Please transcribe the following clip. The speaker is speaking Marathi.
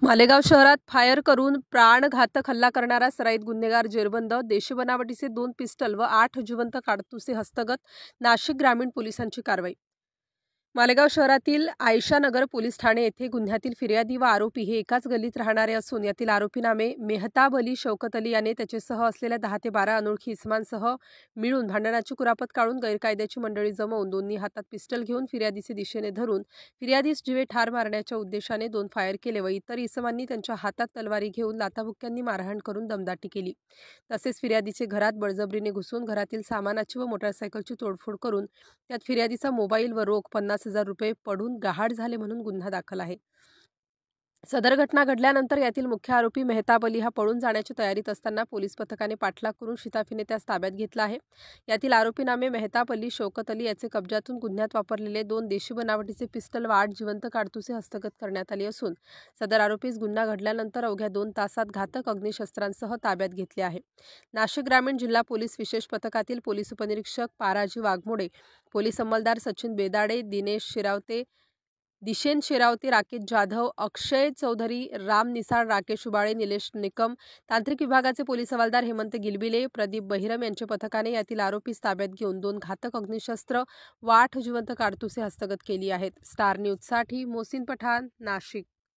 मालेगाव शहरात फायर करून प्राणघातक हल्ला करणारा सराईत गुन्हेगार जेरबंद, देशी बनावटीचे 2 पिस्टल व 8 जिवंत काडतुसे हस्तगत. नाशिक ग्रामीण पोलिसांची कारवाई. मालेगाव शहरातील आयशानगर पोलीस ठाणे येथे गुन्ह्यातील फिर्यादी व आरोपी हे एकाच गल्लीत राहणारे असून यातील आरोपी नामे मेहताब अली शौकत अली याने त्याच्यासह असलेल्या 10 ते 12 अनोळखी इसमांसह मिळून भांडणाची कुरापत काढून गैरकायद्याची मंडळी जमवून दोन्ही हातात पिस्टल घेऊन फिर्यादीचे दिशेने धरून फिर्यादीस जीवे ठार मारण्याच्या उद्देशाने 2 फायर केले व इतर इसमांनी त्यांच्या हातात तलवारी घेऊन लाथाबुक्क्यांनी मारहाण करून दमदाटी केली. तसेच फिर्यादीचे घरात बळजबरीने घुसून घरातील सामानाची व मोटारसायकलची तोडफोड करून त्यात फिर्यादीचा मोबाईल व रोख 50,000 रुपये पडून गहाळ झाले म्हणून गुन्हा दाखल आहे. सदर घटना घडल्यानंतर यातील मुख्य आरोपी मेहताब अली हा पळून जाण्याच्या तयारीत असताना पोलीस पथकाने पाठलाग करून शिताफीने त्यास ताब्यात घेतला आहे. यातील आरोपी नामे मेहताब अली शौकत अली याचे कब्जातून गुन्ह्यात वापरलेले 2 देशी बनावटीचे पिस्टल व 8 जिवंत काडतुसे हस्तगत करण्यात आले असून सदर आरोपीस गुन्हा घडल्यानंतर अवघ्या 2 तासात घातक अग्निशस्त्रांसह ताब्यात घेतले आहे. नाशिक ग्रामीण जिल्हा पोलीस विशेष पथकातील पोलीस उपनिरीक्षक पाराजी वाघमोडे, पोलीस अंमलदार सचिन बेदाडे, दिशेन शेरावते, राकेश जाधव, अक्षय चौधरी, राम निसाळ, राकेश उबाळे, निलेश निकम, तांत्रिक विभागाचे पोलीस हवालदार हेमंत गिलबिले, प्रदीप बहिरम यांच्या पथकाने यातील आरोपीस ताब्यात घेऊन 2 घातक अग्निशस्त्र व 8 जिवंत काडतुसे हस्तगत केली आहेत. स्टार न्यूजसाठी मोहसिन पठाण, नाशिक.